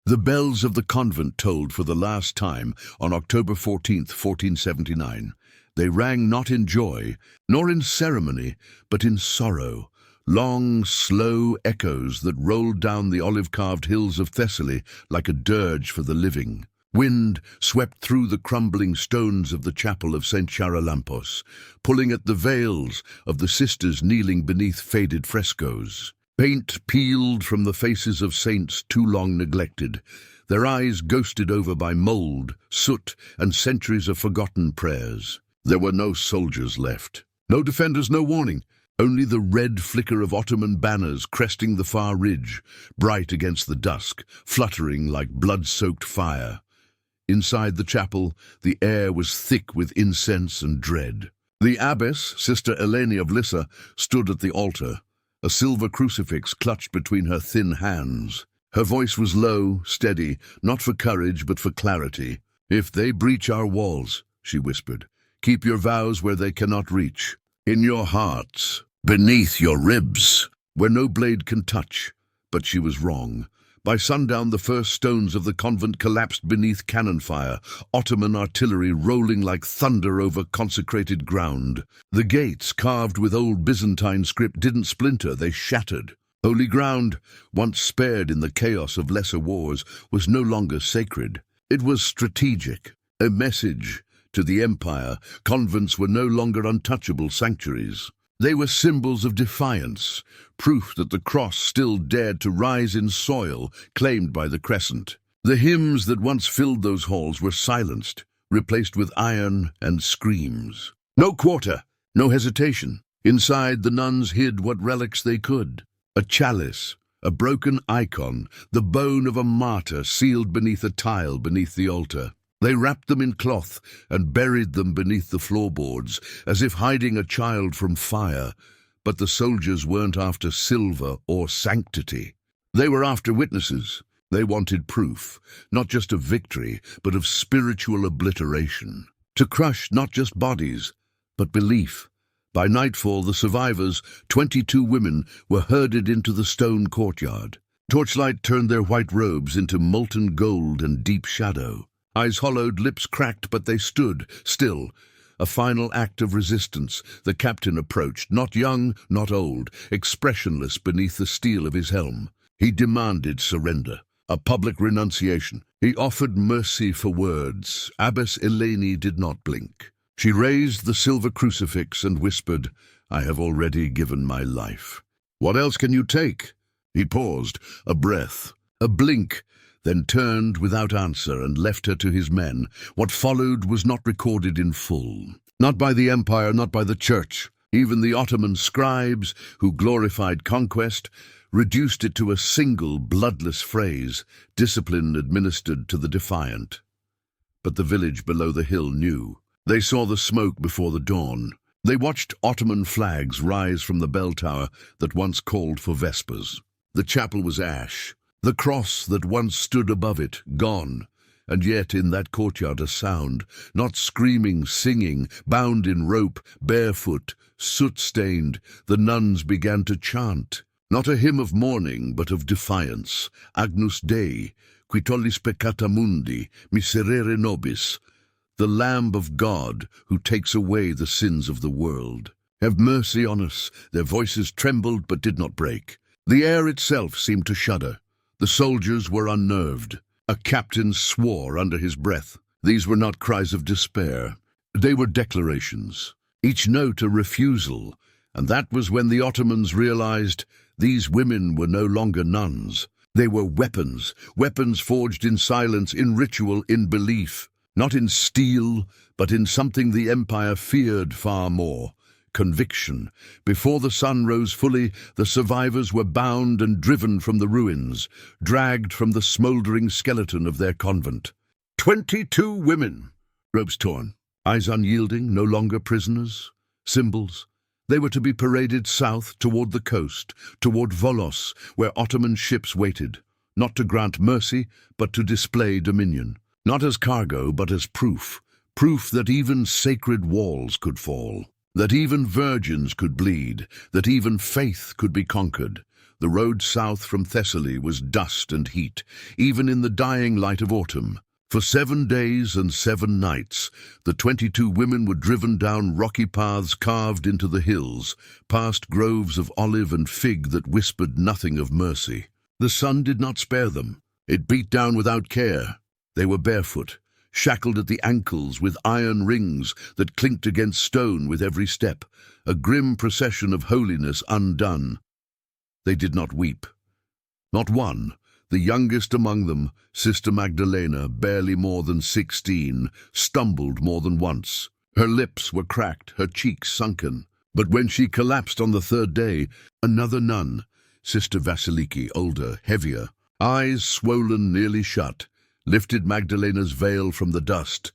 The bells of the convent tolled for the last time on October 14th, 1479. They rang not in joy, nor in ceremony, but in sorrow, long, slow echoes that rolled down the olive-carved hills of Thessaly like a dirge for the living. Wind swept through the crumbling stones of the chapel of St. Charalampos, pulling at the veils of the sisters kneeling beneath faded frescoes. Paint peeled from the faces of saints too long neglected, their eyes ghosted over by mold, soot, and centuries of forgotten prayers. There were no soldiers left, no defenders, no warning, only the red flicker of Ottoman banners cresting the far ridge, bright against the dusk, fluttering like blood-soaked fire. Inside the chapel, the air was thick with incense and dread. The abbess, Sister Eleni of Lissa, stood at the altar, a silver crucifix clutched between her thin hands. Her voice was low, steady, not for courage but for clarity. "If they breach our walls," she whispered, "keep your vows where they cannot reach. In your hearts, beneath your ribs, where no blade can touch." But she was wrong. By sundown, the first stones of the convent collapsed beneath cannon fire, Ottoman artillery rolling like thunder over consecrated ground. The gates, carved with old Byzantine script, didn't splinter, they shattered. Holy ground, once spared in the chaos of lesser wars, was no longer sacred. It was strategic, a message to the empire. Convents were no longer untouchable sanctuaries. They were symbols of defiance, proof that the cross still dared to rise in soil claimed by the crescent. The hymns that once filled those halls were silenced, replaced with iron and screams. No quarter, no hesitation. Inside, the nuns hid what relics they could. A chalice, a broken icon, the bone of a martyr sealed beneath a tile beneath the altar. They wrapped them in cloth and buried them beneath the floorboards, as if hiding a child from fire. But the soldiers weren't after silver or sanctity. They were after witnesses. They wanted proof, not just of victory, but of spiritual obliteration. To crush not just bodies, but belief. By nightfall, the survivors, 22 women, were herded into the stone courtyard. Torchlight turned their white robes into molten gold and deep shadow. Eyes hollowed, lips cracked, but they stood, still. A final act of resistance. The captain approached, not young, not old, expressionless beneath the steel of his helm. He demanded surrender, a public renunciation. He offered mercy for words. Abbess Eleni did not blink. She raised the silver crucifix and whispered, "I have already given my life." "What else can you take?" He paused, a breath, a blink, then turned without answer and left her to his men. What followed was not recorded in full. Not by the empire, not by the church. Even the Ottoman scribes, who glorified conquest, reduced it to a single bloodless phrase, discipline administered to the defiant. But the village below the hill knew. They saw the smoke before the dawn. They watched Ottoman flags rise from the bell tower that once called for vespers. The chapel was ash. The cross that once stood above it, gone, and yet in that courtyard a sound, not screaming, singing, bound in rope, barefoot, soot-stained. The nuns began to chant, not a hymn of mourning, but of defiance. Agnus Dei, qui tollis peccata mundi, miserere nobis, the Lamb of God who takes away the sins of the world. Have mercy on us. Their voices trembled but did not break. The air itself seemed to shudder. The soldiers were unnerved. A captain swore under his breath. These were not cries of despair. They were declarations, each note a refusal, and that was when the Ottomans realized these women were no longer nuns. They were weapons, weapons forged in silence, in ritual, in belief, not in steel, but in something the empire feared far more. Conviction. Before the sun rose fully, the survivors were bound and driven from the ruins, dragged from the smouldering skeleton of their convent. 22 women, robes torn, eyes unyielding, no longer prisoners, symbols. They were to be paraded south toward the coast, toward Volos, where Ottoman ships waited, not to grant mercy, but to display dominion. Not as cargo, but as proof that even sacred walls could fall. That even virgins could bleed, that even faith could be conquered. The road south from Thessaly was dust and heat, even in the dying light of autumn. For 7 days and 7 nights, the 22 women were driven down rocky paths carved into the hills, past groves of olive and fig that whispered nothing of mercy. The sun did not spare them. It beat down without care. They were barefoot, shackled at the ankles with iron rings that clinked against stone with every step, a grim procession of holiness undone. They did not weep. Not one. The youngest among them, Sister Magdalena, barely more than 16, stumbled more than once. Her lips were cracked, her cheeks sunken. But when she collapsed on the 3rd day, another nun, Sister Vasiliki, older, heavier, eyes swollen, nearly shut, lifted Magdalena's veil from the dust,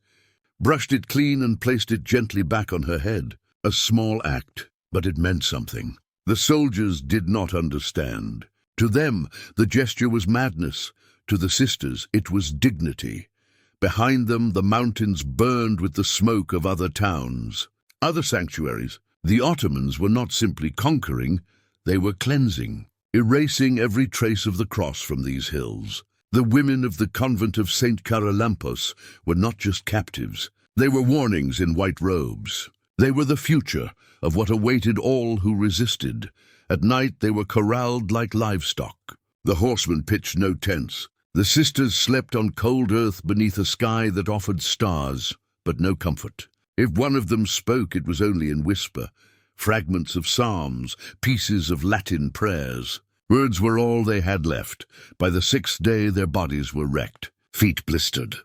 brushed it clean and placed it gently back on her head. A small act, but it meant something. The soldiers did not understand. To them, the gesture was madness. To the sisters, it was dignity. Behind them, the mountains burned with the smoke of other towns, other sanctuaries. The Ottomans were not simply conquering, they were cleansing, erasing every trace of the cross from these hills. The women of the convent of St. Charalampos were not just captives. They were warnings in white robes. They were the future of what awaited all who resisted. At night they were corralled like livestock. The horsemen pitched no tents. The sisters slept on cold earth beneath a sky that offered stars, but no comfort. If one of them spoke, it was only in whisper, fragments of psalms, pieces of Latin prayers. Words were all they had left. By the 6th day their bodies were wrecked, feet blistered,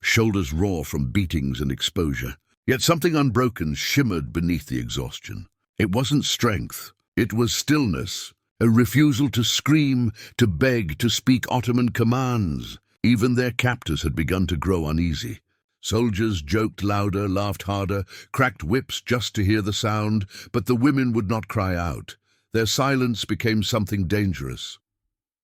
shoulders raw from beatings and exposure. Yet something unbroken shimmered beneath the exhaustion. It wasn't strength. It was stillness, a refusal to scream, to beg, to speak Ottoman commands. Even their captors had begun to grow uneasy. Soldiers joked louder, laughed harder, cracked whips just to hear the sound, but the women would not cry out. Their silence became something dangerous.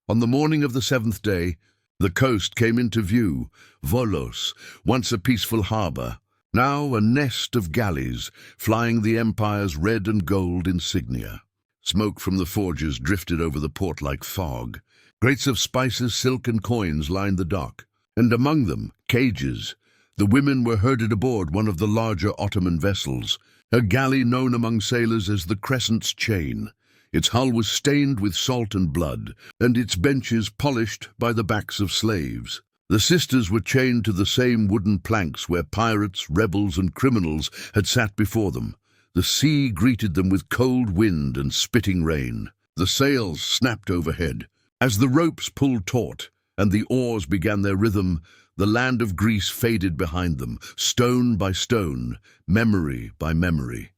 On the morning of the 7th day, the coast came into view, Volos, once a peaceful harbor, now a nest of galleys flying the empire's red and gold insignia. Smoke from the forges drifted over the port like fog. Crates of spices, silk, and coins lined the dock, and among them, cages. The women were herded aboard one of the larger Ottoman vessels, a galley known among sailors as the Crescent's chain. Its hull was stained with salt and blood, and its benches polished by the backs of slaves. The sisters were chained to the same wooden planks where pirates, rebels, and criminals had sat before them. The sea greeted them with cold wind and spitting rain. The sails snapped overhead. As the ropes pulled taut and the oars began their rhythm, the land of Greece faded behind them, stone by stone, memory by memory.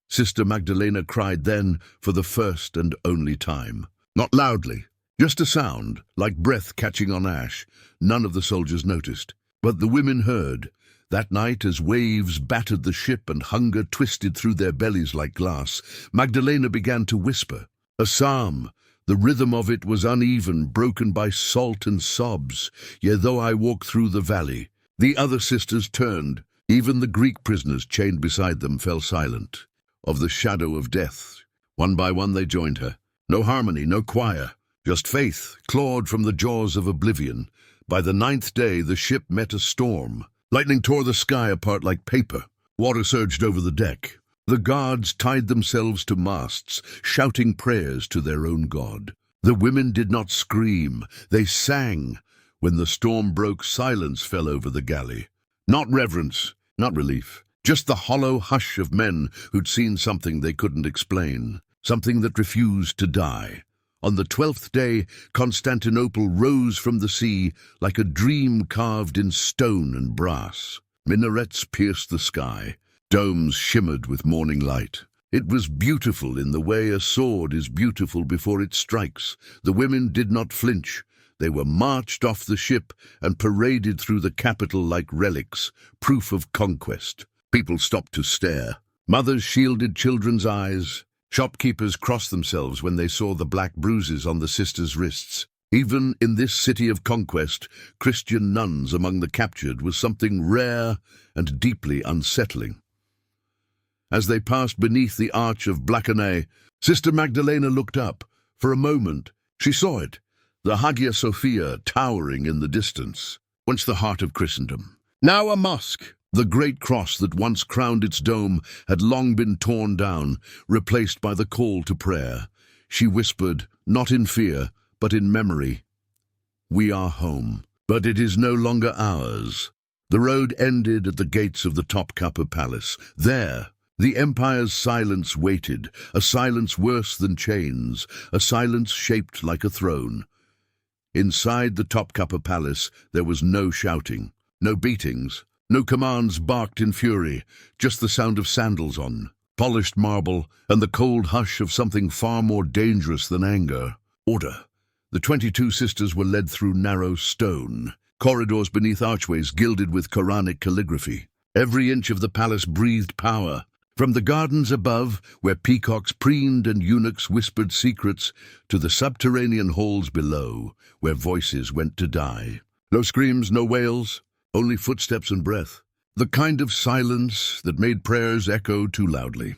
Sister Magdalena cried then for the first and only time. Not loudly, just a sound, like breath catching on ash. None of the soldiers noticed, but the women heard. That night, as waves battered the ship and hunger twisted through their bellies like glass, Magdalena began to whisper. A psalm. The rhythm of it was uneven, broken by salt and sobs. Yea, though I walk through the valley. The other sisters turned. Even the Greek prisoners chained beside them fell silent. Of the shadow of death. One by one they joined her. No harmony, no choir. Just faith, clawed from the jaws of oblivion. By the 9th day, the ship met a storm. Lightning tore the sky apart like paper. Water surged over the deck. The guards tied themselves to masts, shouting prayers to their own god. The women did not scream. They sang. When the storm broke, silence fell over the galley. Not reverence, not relief. Just the hollow hush of men who'd seen something they couldn't explain. Something that refused to die. On the 12th day, Constantinople rose from the sea like a dream carved in stone and brass. Minarets pierced the sky. Domes shimmered with morning light. It was beautiful in the way a sword is beautiful before it strikes. The women did not flinch. They were marched off the ship and paraded through the capital like relics, proof of conquest. People stopped to stare. Mothers shielded children's eyes. Shopkeepers crossed themselves when they saw the black bruises on the sisters' wrists. Even in this city of conquest, Christian nuns among the captured was something rare and deeply unsettling. As they passed beneath the arch of Blackernay, Sister Magdalena looked up. For a moment, she saw it, the Hagia Sophia towering in the distance, once the heart of Christendom. Now a mosque. The great cross that once crowned its dome had long been torn down, replaced by the call to prayer. She whispered, not in fear, but in memory, "We are home, but it is no longer ours." The road ended at the gates of the Topkapı Palace. There, the empire's silence waited, a silence worse than chains, a silence shaped like a throne. Inside the Topkapı Palace, there was no shouting, no beatings, no commands barked in fury, just the sound of sandals on polished marble and the cold hush of something far more dangerous than anger. Order. The 22 sisters were led through narrow stone, corridors beneath archways gilded with Quranic calligraphy. Every inch of the palace breathed power. From the gardens above, where peacocks preened and eunuchs whispered secrets, to the subterranean halls below, where voices went to die. No screams, no wails, only footsteps and breath, the kind of silence that made prayers echo too loudly.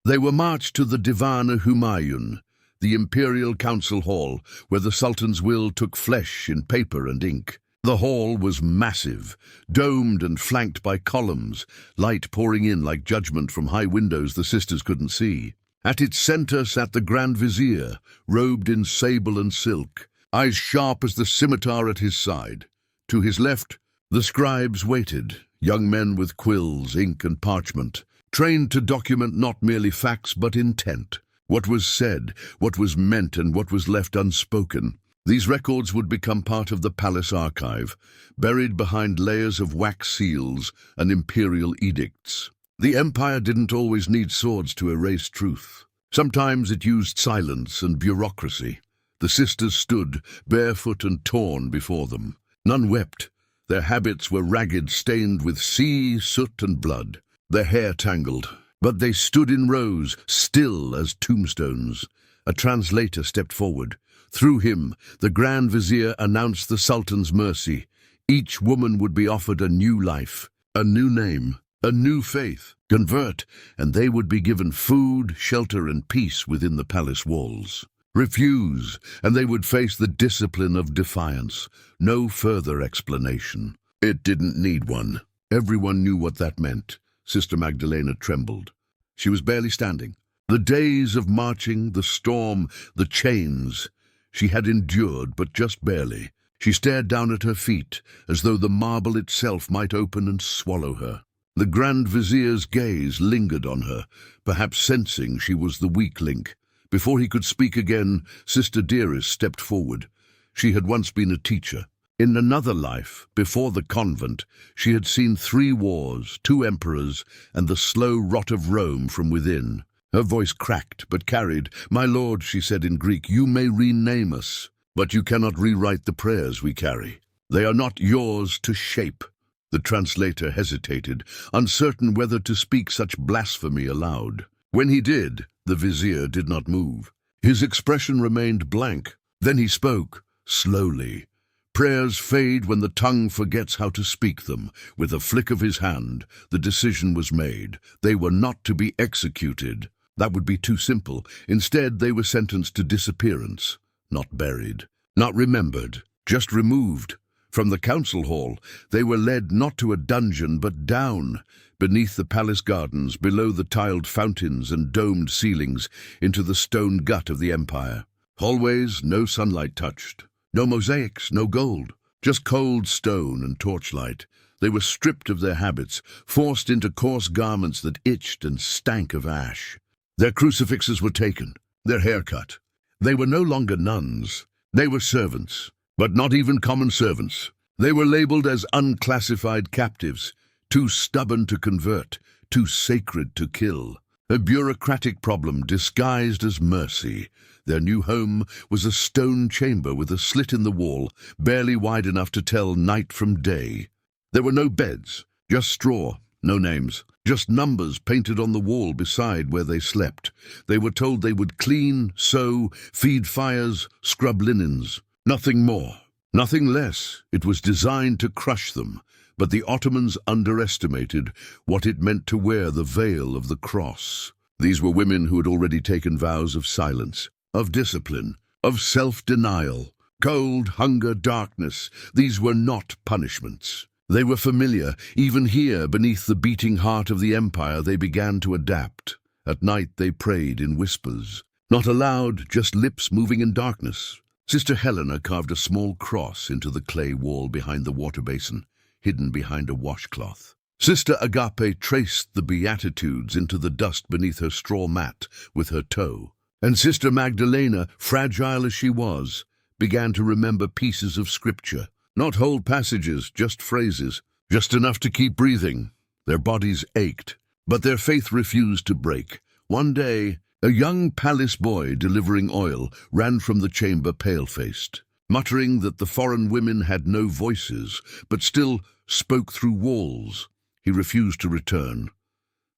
They were marched to the Divan-ı Humayun, the imperial council hall, where the Sultan's will took flesh in paper and ink. The hall was massive, domed and flanked by columns, light pouring in like judgment from high windows the sisters couldn't see. At its center sat the Grand Vizier, robed in sable and silk, eyes sharp as the scimitar at his side. To his left, the scribes waited, young men with quills, ink and parchment, trained to document not merely facts but intent. What was said, what was meant, and what was left unspoken. These records would become part of the palace archive, buried behind layers of wax seals and imperial edicts. The empire didn't always need swords to erase truth. Sometimes it used silence and bureaucracy. The sisters stood, barefoot and torn, before them. None wept. Their habits were ragged, stained with sea, soot and blood, their hair tangled. But they stood in rows, still as tombstones. A translator stepped forward. Through him, the Grand Vizier announced the Sultan's mercy. Each woman would be offered a new life, a new name, a new faith. Convert, and they would be given food, shelter and peace within the palace walls. Refuse, and they would face the discipline of defiance. No further explanation. It didn't need one. Everyone knew what that meant. Sister Magdalena trembled. She was barely standing. The days of marching, the storm, the chains. She had endured, but just barely. She stared down at her feet, as though the marble itself might open and swallow her. The Grand Vizier's gaze lingered on her, perhaps sensing she was the weak link. Before he could speak again, Sister Dearest stepped forward. She had once been a teacher. In another life, before the convent, she had seen 3 wars, 2 emperors, and the slow rot of Rome from within. Her voice cracked, but carried. "My lord," she said in Greek, "you may rename us, but you cannot rewrite the prayers we carry. They are not yours to shape." The translator hesitated, uncertain whether to speak such blasphemy aloud. When he did, the vizier did not move. His expression remained blank. Then he spoke, slowly. Prayers fade when the tongue forgets how to speak them. With a flick of his hand, the decision was made. They were not to be executed. That would be too simple. Instead, they were sentenced to disappearance. Not buried, not remembered, just removed. From the council hall, they were led not to a dungeon, but down, beneath the palace gardens, below the tiled fountains and domed ceilings, into the stone gut of the empire. Hallways no sunlight touched. No mosaics, no gold, just cold stone and torchlight. They were stripped of their habits, forced into coarse garments that itched and stank of ash. Their crucifixes were taken, their hair cut. They were no longer nuns. They were servants, but not even common servants. They were labeled as unclassified captives, too stubborn to convert, too sacred to kill. A bureaucratic problem disguised as mercy. Their new home was a stone chamber with a slit in the wall, barely wide enough to tell night from day. There were no beds, just straw, no names, just numbers painted on the wall beside where they slept. They were told they would clean, sew, feed fires, scrub linens. Nothing more, nothing less. It was designed to crush them, but the Ottomans underestimated what it meant to wear the veil of the cross. These were women who had already taken vows of silence. of discipline, of self-denial. Cold, hunger, darkness, these were not punishments. They were familiar. Even here, beneath the beating heart of the empire, they began to adapt. At night they prayed in whispers. Not aloud, just lips moving in darkness. Sister Helena carved a small cross into the clay wall behind the water basin, hidden behind a washcloth. Sister Agape traced the Beatitudes into the dust beneath her straw mat with her toe. And Sister Magdalena, fragile as she was, began to remember pieces of scripture. Not whole passages, just phrases, just enough to keep breathing. Their bodies ached, but their faith refused to break. One day, a young palace boy delivering oil ran from the chamber pale-faced, muttering that the foreign women had no voices, but still spoke through walls. He refused to return.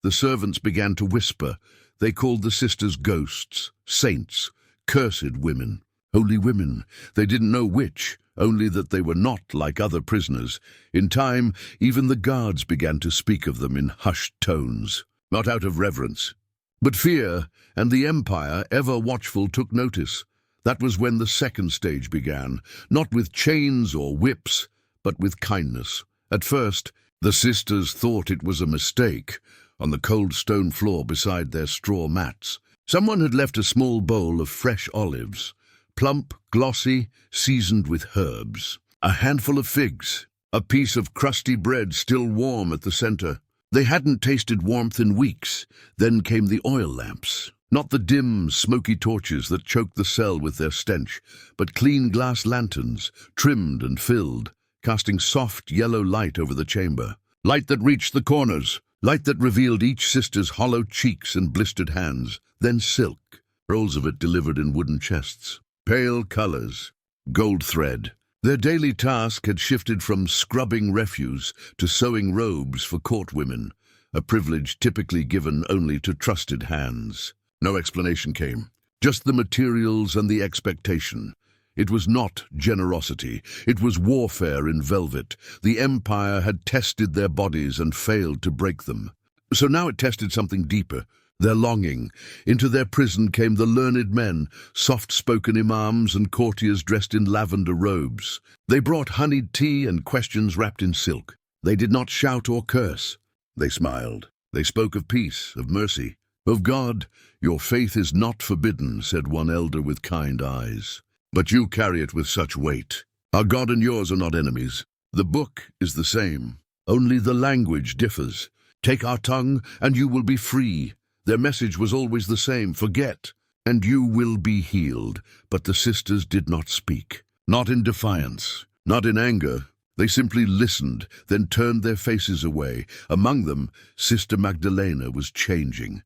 The servants began to whisper. They called the sisters ghosts, saints, cursed women, holy women. They didn't know which, only that they were not like other prisoners. In time, even the guards began to speak of them in hushed tones, not out of reverence. But fear and the empire, ever watchful, took notice. That was when the second stage began, not with chains or whips, but with kindness. At first, the sisters thought it was a mistake. On the cold stone floor beside their straw mats, someone had left a small bowl of fresh olives, plump, glossy, seasoned with herbs, a handful of figs, a piece of crusty bread still warm at the center. They hadn't tasted warmth in weeks. Then came the oil lamps, not the dim, smoky torches that choked the cell with their stench, but clean glass lanterns, trimmed and filled, casting soft yellow light over the chamber. Light that reached the corners, light that revealed each sister's hollow cheeks and blistered hands, then silk, rolls of it delivered in wooden chests. Pale colors, gold thread. Their daily task had shifted from scrubbing refuse to sewing robes for court women, a privilege typically given only to trusted hands. No explanation came, just the materials and the expectation. It was not generosity, it was warfare in velvet. The empire had tested their bodies and failed to break them. So now it tested something deeper, their longing. Into their prison came the learned men, soft-spoken imams and courtiers dressed in lavender robes. They brought honeyed tea and questions wrapped in silk. They did not shout or curse. They smiled. They spoke of peace, of mercy, of God. "Your faith is not forbidden," said one elder with kind eyes, "but you carry it with such weight. Our God and yours are not enemies. The book is the same. Only the language differs. Take our tongue, and you will be free." Their message was always the same: forget, and you will be healed. But the sisters did not speak. Not in defiance, not in anger. They simply listened, then turned their faces away. Among them, Sister Magdalena was changing.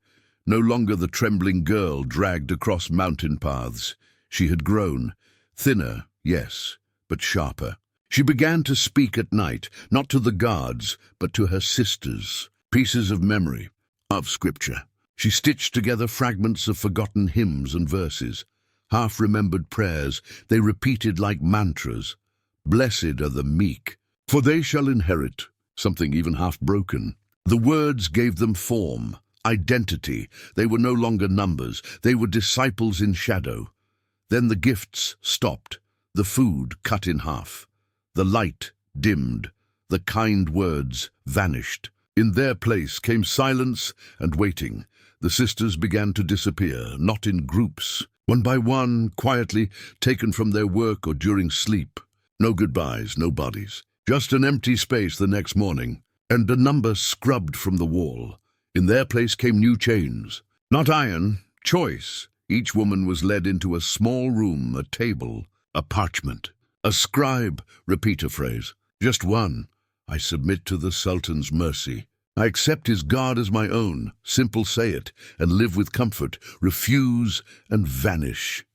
No longer the trembling girl dragged across mountain paths. She had grown, thinner, yes, but sharper. She began to speak at night, not to the guards, but to her sisters. Pieces of memory, of scripture. She stitched together fragments of forgotten hymns and verses, half-remembered prayers. They repeated like mantras. "Blessed are the meek, for they shall inherit," something even half-broken. The words gave them form, identity. They were no longer numbers. They were disciples in shadow. Then the gifts stopped, the food cut in half. The light dimmed, the kind words vanished. In their place came silence and waiting. The sisters began to disappear, not in groups, one by one, quietly, taken from their work or during sleep. No goodbyes, no bodies. Just an empty space the next morning, and a number scrubbed from the wall. In their place came new chains. Not iron, choice. Each woman was led into a small room, a table, a parchment. A scribe, repeat a phrase. Just one. "I submit to the Sultan's mercy. I accept his God as my own." Simple, say it, and live with comfort. Refuse and vanish.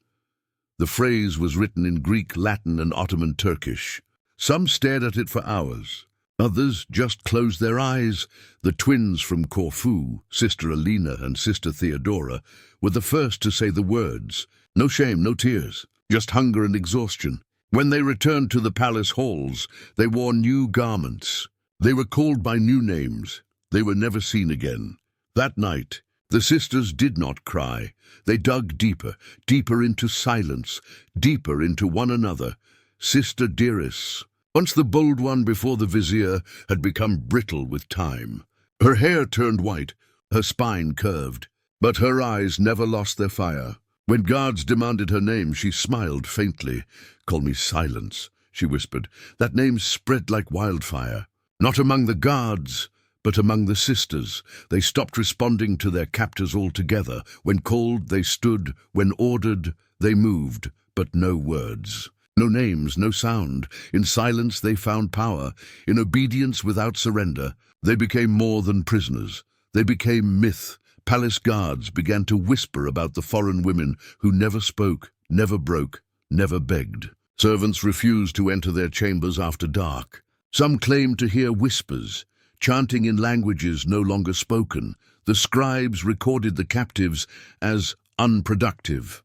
The phrase was written in Greek, Latin, and Ottoman Turkish. Some stared at it for hours. Others just closed their eyes. The twins from Corfu, Sister Elena and Sister Theodora, were the first to say the words. No shame, no tears, just hunger and exhaustion. When they returned to the palace halls, they wore new garments. They were called by new names. They were never seen again. That night, The sisters did not cry. They dug deeper, deeper into silence, deeper into one another. Sister dearest, once the bold one before the vizier, had become brittle with time. Her hair turned white, her spine curved, but her eyes never lost their fire. When guards demanded her name, she smiled faintly. "Call me Silence," she whispered. That name spread like wildfire. Not among the guards, but among the sisters. They stopped responding to their captors altogether. When called, they stood. When ordered, they moved, but no words. No names, no sound. In silence they found power. In obedience without surrender, they became more than prisoners. They became myth. Palace guards began to whisper about the foreign women who never spoke, never broke, never begged. Servants refused to enter their chambers after dark. Some claimed to hear whispers, chanting in languages no longer spoken. The scribes recorded the captives as unproductive,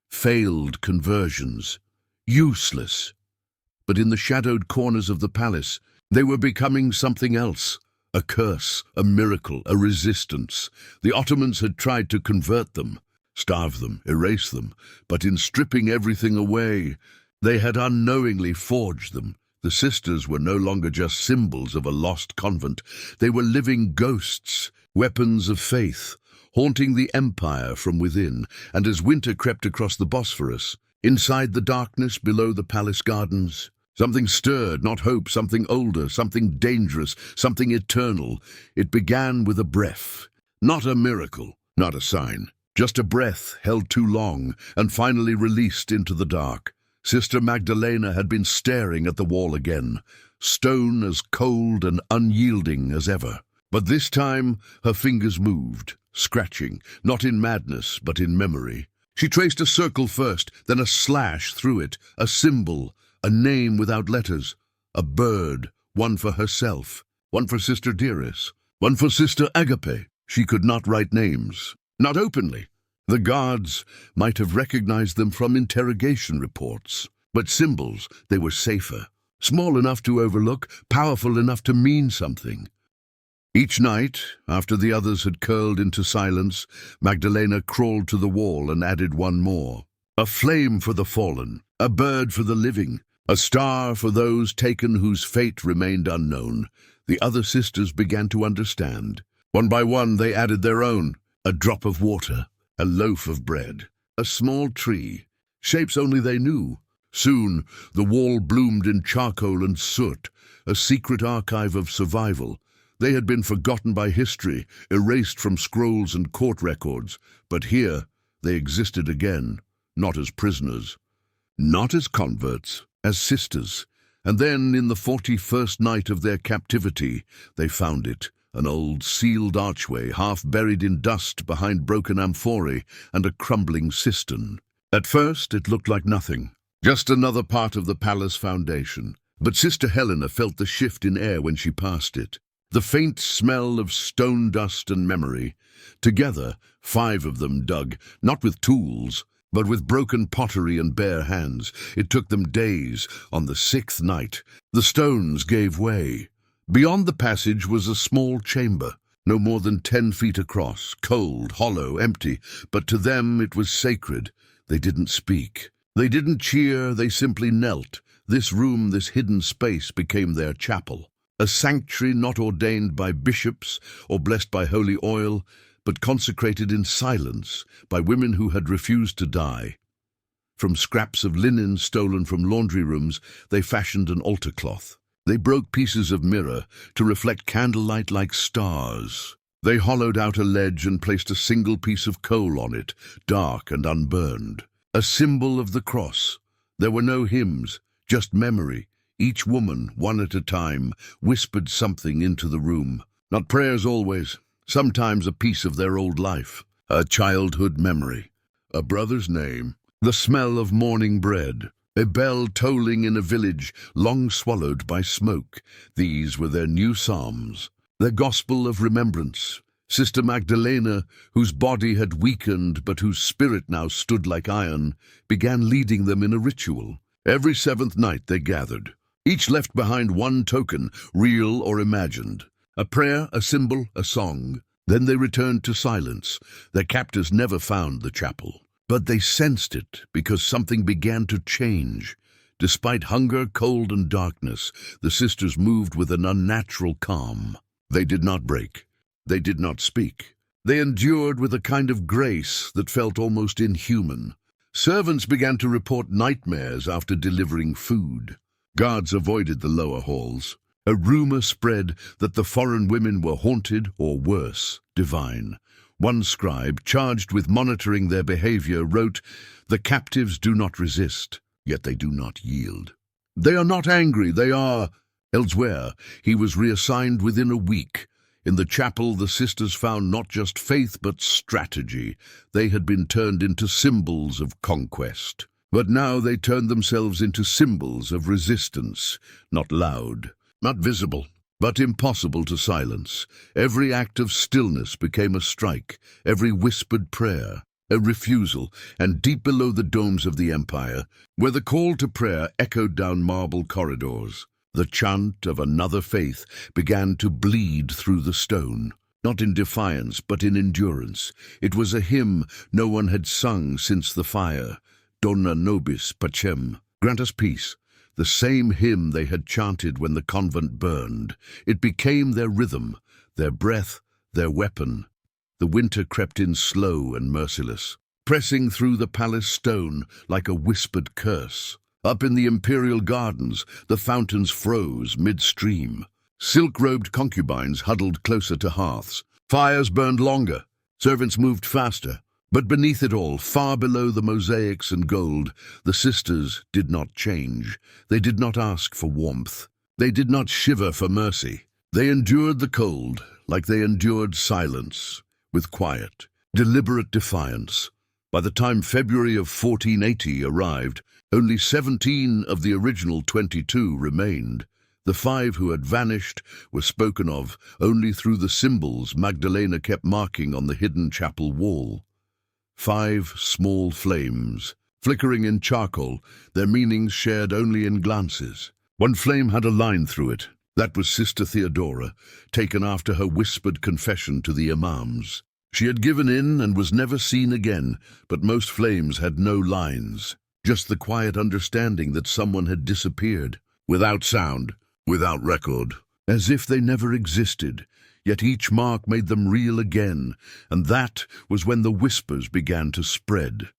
failed conversions, useless. But in the shadowed corners of the palace, they were becoming something else. A curse, a miracle, a resistance. The Ottomans had tried to convert them, starve them, erase them, but in stripping everything away, they had unknowingly forged them. The sisters were no longer just symbols of a lost convent. They were living ghosts, weapons of faith, haunting the empire from within. And as winter crept across the Bosphorus, inside the darkness below the palace gardens, something stirred, not hope, something older, something dangerous, something eternal. It began with a breath, not a miracle, not a sign, just a breath held too long and finally released into the dark. Sister Magdalena had been staring at the wall again, stone as cold and unyielding as ever. But this time her fingers moved, scratching, not in madness but in memory. She traced a circle first, then a slash through it, a symbol, a name without letters, a bird, one for herself, one for Sister Dearest, one for Sister Agape. She could not write names, not openly. The guards might have recognized them from interrogation reports, but symbols, they were safer, small enough to overlook, powerful enough to mean something. Each night, after the others had curled into silence, Magdalena crawled to the wall and added one more. A flame for the fallen, a bird for the living, a star for those taken whose fate remained unknown. The other sisters began to understand. One by one they added their own, a drop of water, a loaf of bread, a small tree, shapes only they knew. Soon the wall bloomed in charcoal and soot, a secret archive of survival. They had been forgotten by history, erased from scrolls and court records, but here they existed again, not as prisoners, not as converts, as sisters. And then, in the 41st night of their captivity, they found it, an old sealed archway half buried in dust behind broken amphorae and a crumbling cistern. At first it looked like nothing, just another part of the palace foundation. But Sister Helena felt the shift in air when she passed it, the faint smell of stone dust and memory. Together, 5 of them dug, not with tools, but with broken pottery and bare hands. It took them days. On the 6th night, the stones gave way. Beyond the passage was a small chamber, no more than 10 feet across, cold, hollow, empty, but to them it was sacred. They didn't speak. They didn't cheer, they simply knelt. This room, this hidden space, became their chapel, a sanctuary not ordained by bishops or blessed by holy oil, but consecrated in silence by women who had refused to die. From scraps of linen stolen from laundry rooms, they fashioned an altar cloth. They broke pieces of mirror to reflect candlelight like stars. They hollowed out a ledge and placed a single piece of coal on it, dark and unburned, a symbol of the cross. There were no hymns, just memory. Each woman, one at a time, whispered something into the room. Not prayers always, sometimes a piece of their old life, a childhood memory, a brother's name, the smell of morning bread, a bell tolling in a village long swallowed by smoke. These were their new psalms, their gospel of remembrance. Sister Magdalena, whose body had weakened but whose spirit now stood like iron, began leading them in a ritual. Every 7th night they gathered. Each left behind one token, real or imagined. A prayer, a symbol, a song. Then they returned to silence. Their captors never found the chapel. But they sensed it because something began to change. Despite hunger, cold, and darkness, the sisters moved with an unnatural calm. They did not break. They did not speak. They endured with a kind of grace that felt almost inhuman. Servants began to report nightmares after delivering food. Guards avoided the lower halls. A rumor spread that the foreign women were haunted or worse, divine. One scribe, charged with monitoring their behavior, wrote, "The captives do not resist, yet they do not yield. They are not angry, they are..." Elsewhere, he was reassigned within a week. In the chapel, the sisters found not just faith but strategy. They had been turned into symbols of conquest. But now they turned themselves into symbols of resistance, not loud, not visible, but impossible to silence. Every act of stillness became a strike, every whispered prayer, a refusal, and deep below the domes of the empire, where the call to prayer echoed down marble corridors, the chant of another faith began to bleed through the stone, not in defiance but in endurance. It was a hymn no one had sung since the fire, Dona nobis pacem, grant us peace. The same hymn they had chanted when the convent burned. It became their rhythm, their breath, their weapon. The winter crept in slow and merciless, pressing through the palace stone like a whispered curse. Up in the imperial gardens, the fountains froze midstream. Silk-robed concubines huddled closer to hearths. Fires burned longer. Servants moved faster. But beneath it all, far below the mosaics and gold, the sisters did not change. They did not ask for warmth. They did not shiver for mercy. They endured the cold, like they endured silence, with quiet, deliberate defiance. By the time February of 1480 arrived, only 17 of the original 22 remained. The 5 who had vanished were spoken of only through the symbols Magdalena kept marking on the hidden chapel wall. 5 small flames, flickering in charcoal, their meanings shared only in glances. One flame had a line through it. That was Sister Theodora, taken after her whispered confession to the imams. She had given in and was never seen again, but most flames had no lines, just the quiet understanding that someone had disappeared, without sound, without record, as if they never existed. Yet each mark made them real again, and that was when the whispers began to spread.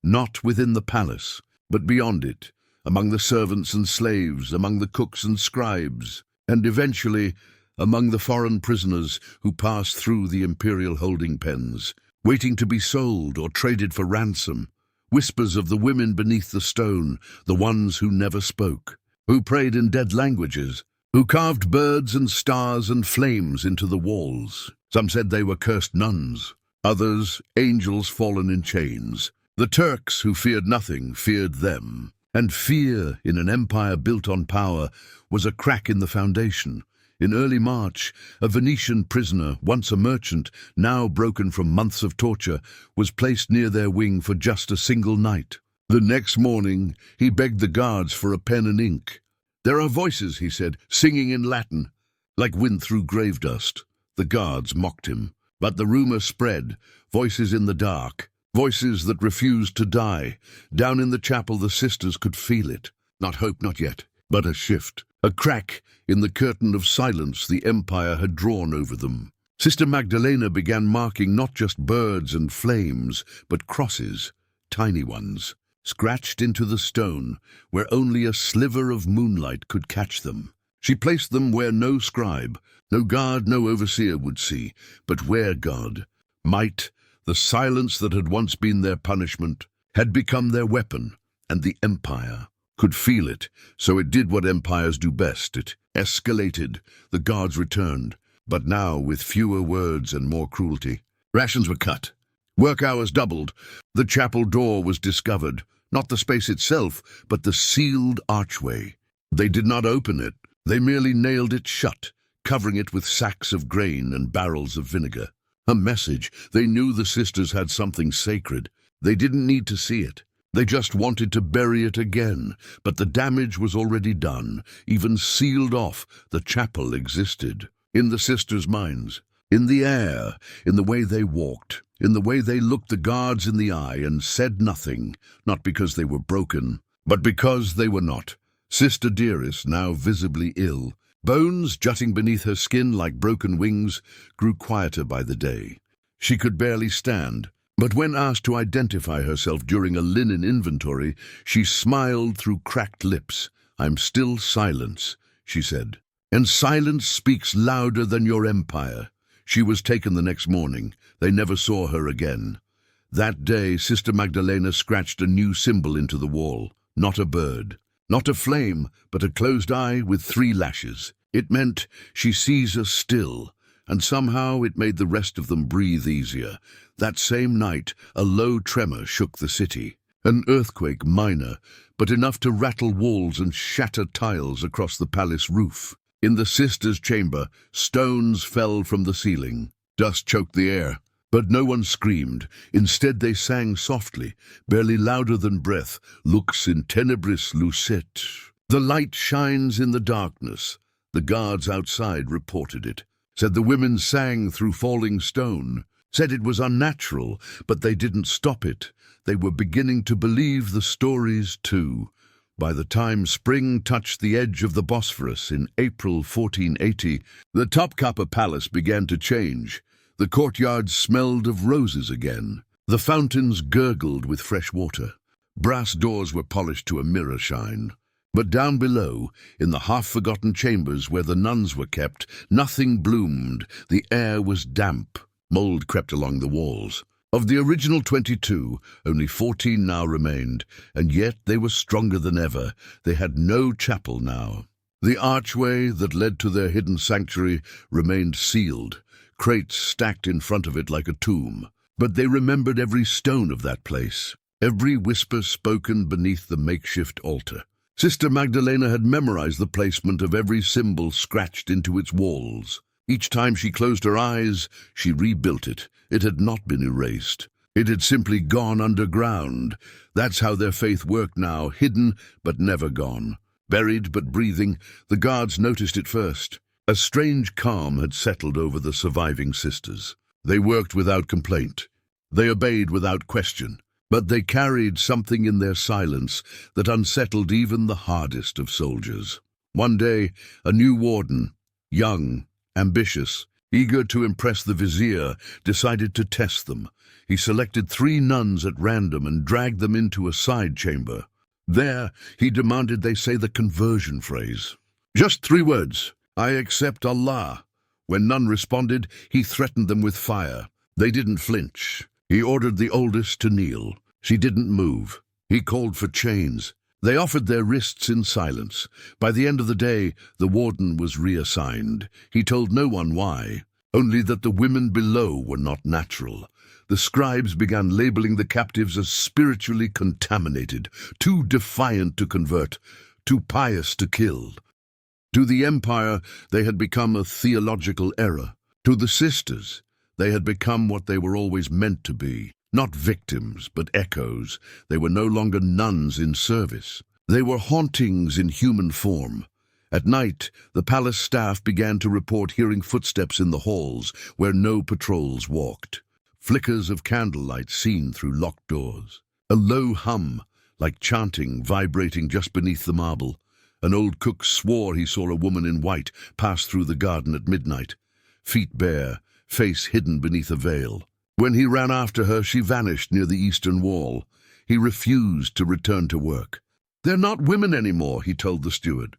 Not within the palace, but beyond it, among the servants and slaves, among the cooks and scribes, and eventually among the foreign prisoners who passed through the imperial holding pens, waiting to be sold or traded for ransom. Whispers of the women beneath the stone, the ones who never spoke, who prayed in dead languages, who carved birds and stars and flames into the walls. Some said they were cursed nuns, others angels fallen in chains. The Turks, who feared nothing, feared them. And fear in an empire built on power was a crack in the foundation. In early March, a Venetian prisoner, once a merchant, now broken from months of torture, was placed near their wing for just a single night. The next morning, he begged the guards for a pen and ink. "There are voices," he said, "singing in Latin, like wind through grave dust." The guards mocked him, but the rumor spread, voices in the dark, voices that refused to die. Down in the chapel the sisters could feel it. Not hope, not yet, but a shift, a crack in the curtain of silence the empire had drawn over them. Sister Magdalena began marking not just birds and flames, but crosses, tiny ones, scratched into the stone, where only a sliver of moonlight could catch them. She placed them where no scribe, no guard, no overseer would see, but where God, might, the silence that had once been their punishment, had become their weapon, and the empire could feel it, so it did what empires do best. It escalated. The guards returned, but now with fewer words and more cruelty. Rations were cut. Work hours doubled. The chapel door was discovered. Not the space itself, but the sealed archway. They did not open it. They merely nailed it shut, covering it with sacks of grain and barrels of vinegar. A message. They knew the sisters had something sacred. They didn't need to see it. They just wanted to bury it again. But the damage was already done. Even sealed off, the chapel existed. In the sisters' minds. In the air, in the way they walked, in the way they looked the guards in the eye and said nothing, not because they were broken, but because they were not. Sister Dearest, now visibly ill, bones jutting beneath her skin like broken wings, grew quieter by the day. She could barely stand, but when asked to identify herself during a linen inventory, she smiled through cracked lips. "I'm still silence," she said. "And silence speaks louder than your empire." She was taken the next morning. They never saw her again. That day, Sister Magdalena scratched a new symbol into the wall. Not a bird, not a flame, but a closed eye with 3 lashes. It meant, "She sees us still," and somehow it made the rest of them breathe easier. That same night, a low tremor shook the city. An earthquake minor, but enough to rattle walls and shatter tiles across the palace roof. In the sisters' chamber, stones fell from the ceiling. Dust choked the air, but no one screamed. Instead they sang softly, barely louder than breath, "Lux in tenebris lucet." The light shines in the darkness. The guards outside reported it. Said the women sang through falling stone. Said it was unnatural, but they didn't stop it. They were beginning to believe the stories too. By the time spring touched the edge of the Bosphorus in April 1480, the Topkapı Palace began to change. The courtyards smelled of roses again. The fountains gurgled with fresh water. Brass doors were polished to a mirror shine. But down below, in the half-forgotten chambers where the nuns were kept, nothing bloomed. The air was damp. Mold crept along the walls. Of the original 22, only 14 now remained, and yet they were stronger than ever. They had no chapel now. The archway that led to their hidden sanctuary remained sealed, crates stacked in front of it like a tomb. But they remembered every stone of that place, every whisper spoken beneath the makeshift altar. Sister Magdalena had memorized the placement of every symbol scratched into its walls. Each time she closed her eyes, she rebuilt it. It had not been erased. It had simply gone underground. That's how their faith worked now, hidden but never gone. Buried but breathing, the guards noticed it first. A strange calm had settled over the surviving sisters. They worked without complaint. They obeyed without question. But they carried something in their silence that unsettled even the hardest of soldiers. One day, a new warden, young, ambitious, eager to impress the vizier, decided to test them. He selected 3 nuns at random and dragged them into a side chamber. There, he demanded they say the conversion phrase. Just 3 words, "I accept Allah." When none responded, he threatened them with fire. They didn't flinch. He ordered the oldest to kneel. She didn't move. He called for chains. They offered their wrists in silence. By the end of the day, the warden was reassigned. He told no one why, only that the women below were not natural. The scribes began labeling the captives as spiritually contaminated, too defiant to convert, too pious to kill. To the empire, they had become a theological error. To the sisters, they had become what they were always meant to be. Not victims, but echoes. They were no longer nuns in service. They were hauntings in human form. At night, the palace staff began to report hearing footsteps in the halls where no patrols walked. Flickers of candlelight seen through locked doors. A low hum, like chanting, vibrating just beneath the marble. An old cook swore he saw a woman in white pass through the garden at midnight, feet bare, face hidden beneath a veil. When he ran after her, she vanished near the eastern wall. He refused to return to work. "They're not women anymore," he told the steward.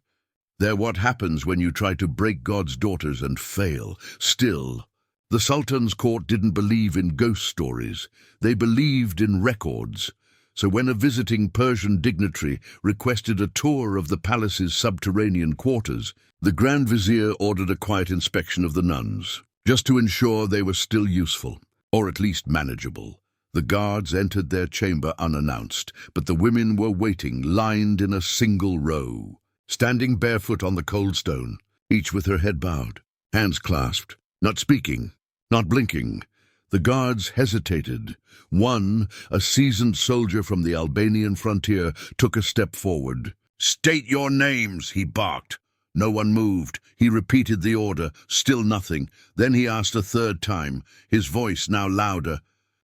"They're what happens when you try to break God's daughters and fail." Still, the Sultan's court didn't believe in ghost stories. They believed in records. So when a visiting Persian dignitary requested a tour of the palace's subterranean quarters, the Grand Vizier ordered a quiet inspection of the nuns, just to ensure they were still useful, or at least manageable. The guards entered their chamber unannounced, but the women were waiting, lined in a single row, standing barefoot on the cold stone, each with her head bowed, hands clasped, not speaking, not blinking. The guards hesitated. One, a seasoned soldier from the Albanian frontier, took a step forward. "State your names," he barked. No one moved. He repeated the order, still nothing. Then he asked a third time, his voice now louder,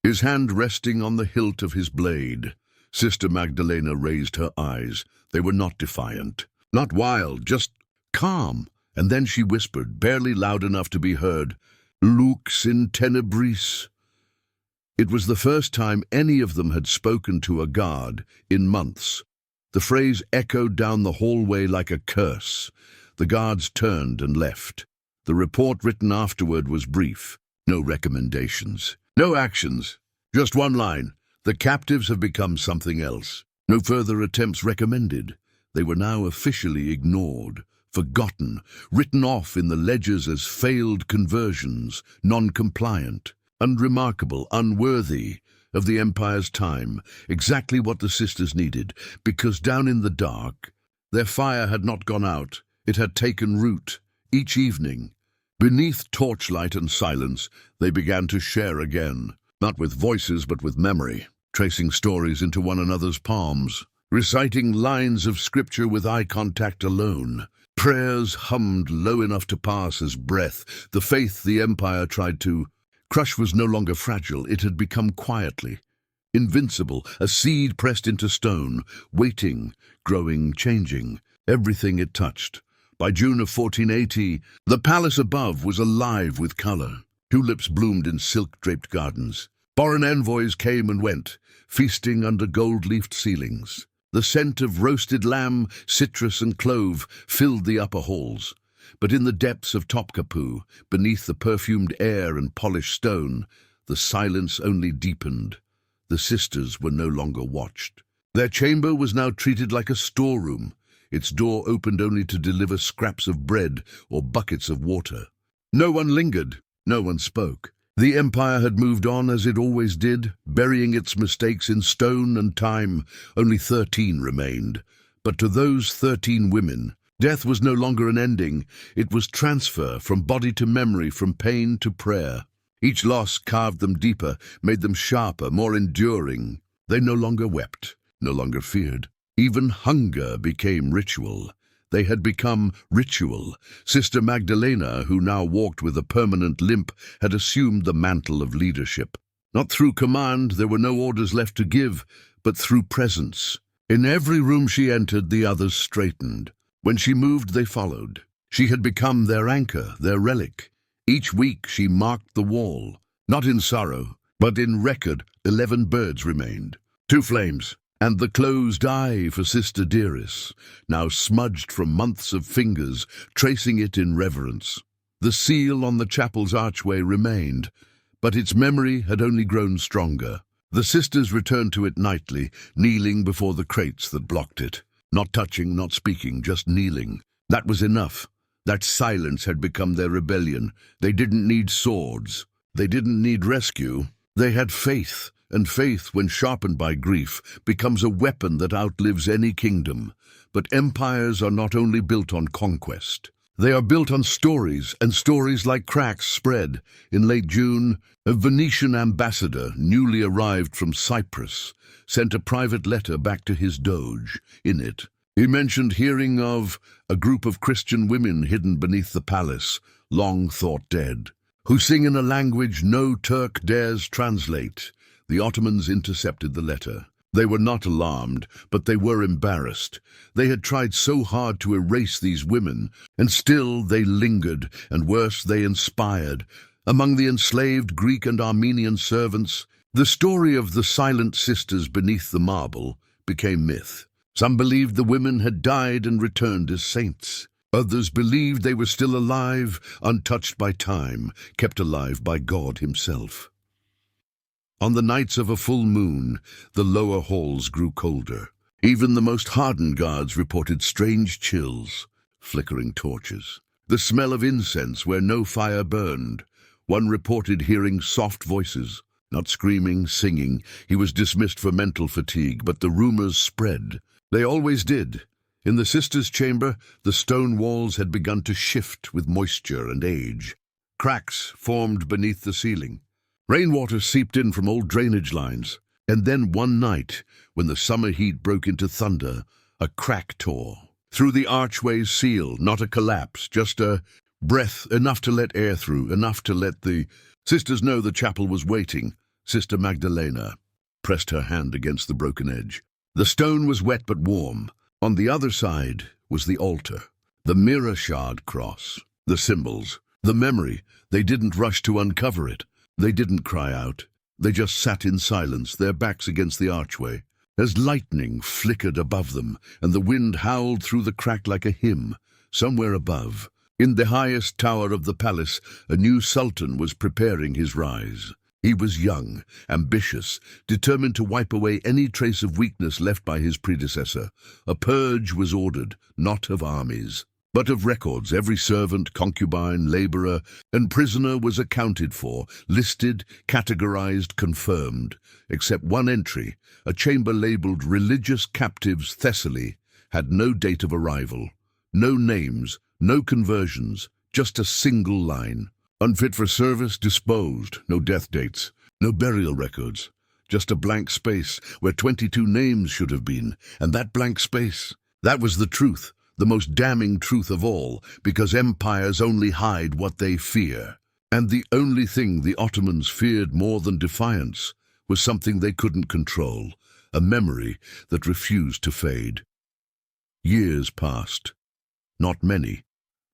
his hand resting on the hilt of his blade. Sister Magdalena raised her eyes. They were not defiant, not wild, just calm. And then she whispered, barely loud enough to be heard, "Lux in tenebris." It was the first time any of them had spoken to a guard in months. The phrase echoed down the hallway like a curse. The guards turned and left. The report written afterward was brief. No recommendations, no actions, just one line. The captives have become something else. No further attempts recommended. They were now officially ignored, forgotten, written off in the ledgers as failed conversions, non-compliant, unremarkable, unworthy of the empire's time, exactly what the sisters needed, because down in the dark, their fire had not gone out, it had taken root. Each evening, beneath torchlight and silence, they began to share again, not with voices but with memory, tracing stories into one another's palms, reciting lines of scripture with eye contact alone. Prayers hummed low enough to pass as breath. The faith the empire tried to crush was no longer fragile. It had become quietly invincible, a seed pressed into stone, waiting, growing, changing, everything it touched. By June of 1480, the palace above was alive with color. Tulips bloomed in silk-draped gardens. Foreign envoys came and went, feasting under gold-leafed ceilings. The scent of roasted lamb, citrus and clove filled the upper halls. But in the depths of Topkapı, beneath the perfumed air and polished stone, the silence only deepened. The sisters were no longer watched. Their chamber was now treated like a storeroom, its door opened only to deliver scraps of bread or buckets of water. No one lingered, no one spoke. The empire had moved on as it always did, burying its mistakes in stone and time. Only 13 remained. But to those 13 women, death was no longer an ending. It was transfer from body to memory, from pain to prayer. Each loss carved them deeper, made them sharper, more enduring. They no longer wept, no longer feared. Even hunger became ritual. They had become ritual. Sister Magdalena, who now walked with a permanent limp, had assumed the mantle of leadership. Not through command, there were no orders left to give, but through presence. In every room she entered, the others straightened. When she moved, they followed. She had become their anchor, their relic. Each week she marked the wall. Not in sorrow, but in record, 11 birds remained. 2 flames. And the closed eye for Sister Dearest, now smudged from months of fingers, tracing it in reverence. The seal on the chapel's archway remained, but its memory had only grown stronger. The sisters returned to it nightly, kneeling before the crates that blocked it. Not touching, not speaking, just kneeling. That was enough. That silence had become their rebellion. They didn't need swords. They didn't need rescue. They had faith. And faith, when sharpened by grief, becomes a weapon that outlives any kingdom. But empires are not only built on conquest. They are built on stories, and stories like cracks spread. In late June, a Venetian ambassador, newly arrived from Cyprus, sent a private letter back to his doge. In it, he mentioned hearing of a group of Christian women hidden beneath the palace, long thought dead, who sing in a language no Turk dares translate. The Ottomans intercepted the letter. They were not alarmed, but they were embarrassed. They had tried so hard to erase these women, and still they lingered, and worse, they inspired. Among the enslaved Greek and Armenian servants, the story of the silent sisters beneath the marble became myth. Some believed the women had died and returned as saints. Others believed they were still alive, untouched by time, kept alive by God himself. On the nights of a full moon, the lower halls grew colder. Even the most hardened guards reported strange chills, flickering torches, the smell of incense where no fire burned. One reported hearing soft voices, not screaming, singing. He was dismissed for mental fatigue, but the rumors spread. They always did. In the sisters' chamber, the stone walls had begun to shift with moisture and age. Cracks formed beneath the ceiling. Rainwater seeped in from old drainage lines, and then one night, when the summer heat broke into thunder, a crack tore. Through the archway's seal, not a collapse, just a breath, enough to let air through, enough to let the sisters know the chapel was waiting. Sister Magdalena pressed her hand against the broken edge. The stone was wet but warm. On the other side was the altar, the mirror-shard cross, the symbols, the memory. They didn't rush to uncover it. They didn't cry out. They just sat in silence, their backs against the archway. As lightning flickered above them, and the wind howled through the crack like a hymn, somewhere above, in the highest tower of the palace, a new sultan was preparing his rise. He was young, ambitious, determined to wipe away any trace of weakness left by his predecessor. A purge was ordered, not of armies, but of records. Every servant, concubine, laborer, and prisoner was accounted for, listed, categorized, confirmed, except one entry, a chamber labeled Religious Captives Thessaly, had no date of arrival, no names, no conversions, just a single line. Unfit for service, disposed, no death dates, no burial records, just a blank space where 22 names should have been, and that blank space, that was the truth, the most damning truth of all, because empires only hide what they fear. And the only thing the Ottomans feared more than defiance was something they couldn't control, a memory that refused to fade. Years passed. Not many,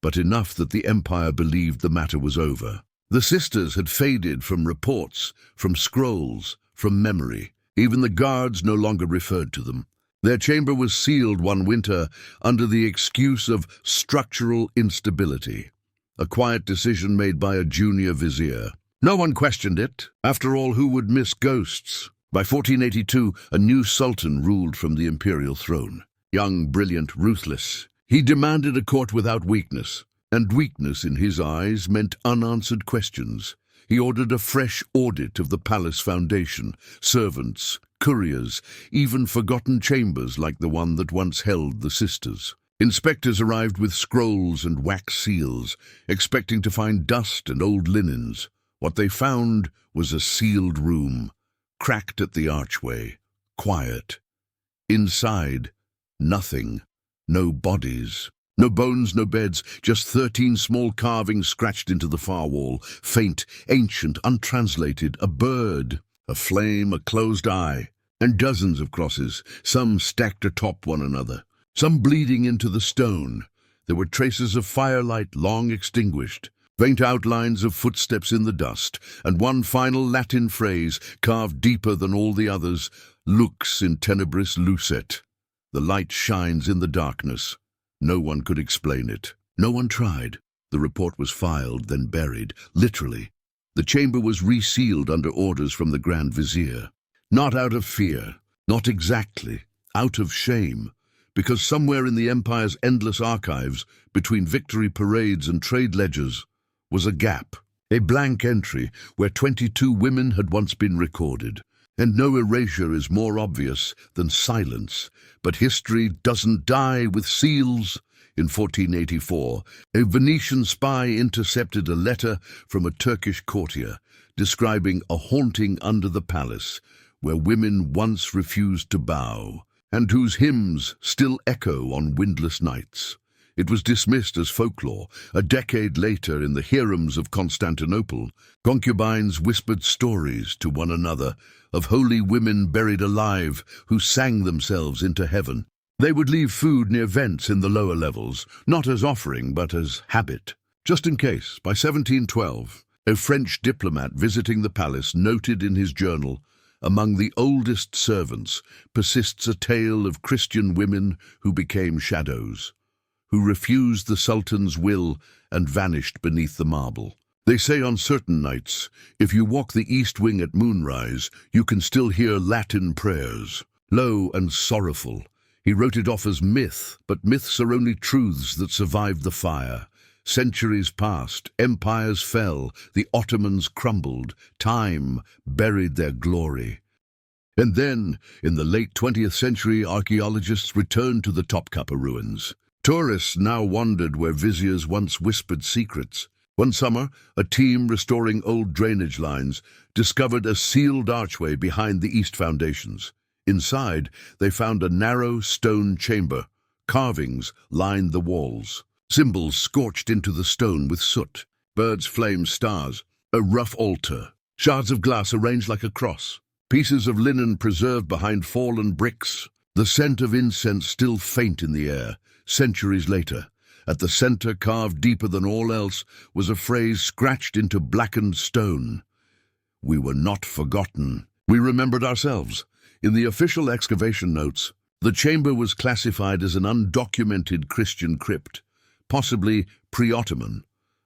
but enough that the empire believed the matter was over. The sisters had faded from reports, from scrolls, from memory. Even the guards no longer referred to them. Their chamber was sealed one winter under the excuse of structural instability, a quiet decision made by a junior vizier. No one questioned it. After all, who would miss ghosts? By 1482, a new sultan ruled from the imperial throne. Young, brilliant, ruthless. He demanded a court without weakness, and weakness in his eyes meant unanswered questions. He ordered a fresh audit of the palace foundation, servants, couriers, even forgotten chambers like the one that once held the sisters. Inspectors arrived with scrolls and wax seals, expecting to find dust and old linens. What they found was a sealed room, cracked at the archway, quiet. Inside, nothing. No bodies, no bones, no beds, just 13 small carvings scratched into the far wall, faint, ancient, untranslated, a bird, a flame, a closed eye, and dozens of crosses, some stacked atop one another, some bleeding into the stone. There were traces of firelight long extinguished, faint outlines of footsteps in the dust, and one final Latin phrase, carved deeper than all the others, lux in tenebris lucet. The light shines in the darkness. No one could explain it. No one tried. The report was filed, then buried, literally. The chamber was resealed under orders from the Grand Vizier. Not out of fear, not exactly, out of shame, because somewhere in the empire's endless archives, between victory parades and trade ledgers, was a gap, a blank entry where 22 women had once been recorded. And no erasure is more obvious than silence. But history doesn't die with seals. In 1484, a Venetian spy intercepted a letter from a Turkish courtier describing a haunting under the palace where women once refused to bow, and whose hymns still echo on windless nights. It was dismissed as folklore. A decade later, in the harems of Constantinople, concubines whispered stories to one another of holy women buried alive who sang themselves into heaven. They would leave food near vents in the lower levels, not as offering but as habit. Just in case, by 1712, a French diplomat visiting the palace noted in his journal, "Among the oldest servants persists a tale of Christian women who became shadows, who refused the Sultan's will and vanished beneath the marble. They say on certain nights, if you walk the east wing at moonrise, you can still hear Latin prayers, low and sorrowful." He wrote it off as myth, but myths are only truths that survived the fire. Centuries passed, empires fell, the Ottomans crumbled, time buried their glory. And then, in the late 20th century, archaeologists returned to the Topkapı ruins. Tourists now wandered where viziers once whispered secrets. One summer, a team restoring old drainage lines discovered a sealed archway behind the east foundations. Inside, they found a narrow stone chamber, Carvings lined the walls. Symbols scorched into the stone with soot. Birds, flames, stars. A rough altar. Shards of glass arranged like a cross. Pieces of linen preserved behind fallen bricks. The scent of incense still faint in the air, centuries later. At the center, carved deeper than all else, was a phrase scratched into blackened stone. We were not forgotten. We remembered ourselves. In the official excavation notes, the chamber was classified as an undocumented Christian crypt, possibly pre-Ottoman.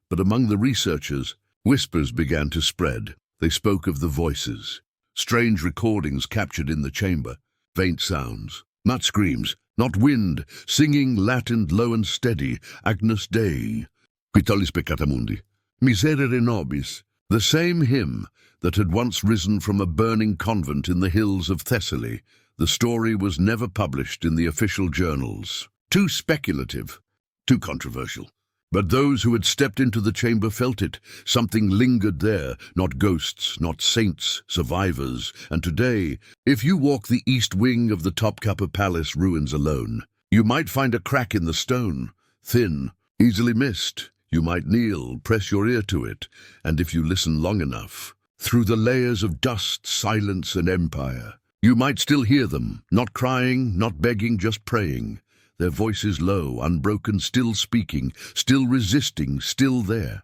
But among the researchers, whispers began to spread. They spoke of the voices. Strange recordings captured in the chamber. Faint sounds. Not screams, not wind, singing Latin low and steady. Agnus Dei. Qui tollis peccata mundi. Miserere nobis. The same hymn that had once risen from a burning convent in the hills of Thessaly. The story was never published in the official journals. Too speculative, too controversial. But those who had stepped into the chamber felt it. Something lingered there, not ghosts, not saints, survivors. And today, if you walk the east wing of the Topkapı Palace ruins alone, you might find a crack in the stone, thin, easily missed. You might kneel, press your ear to it, and if you listen long enough, through the layers of dust, silence, and empire, you might still hear them, not crying, not begging, just praying. Their voices low, unbroken, still speaking, still resisting, still there.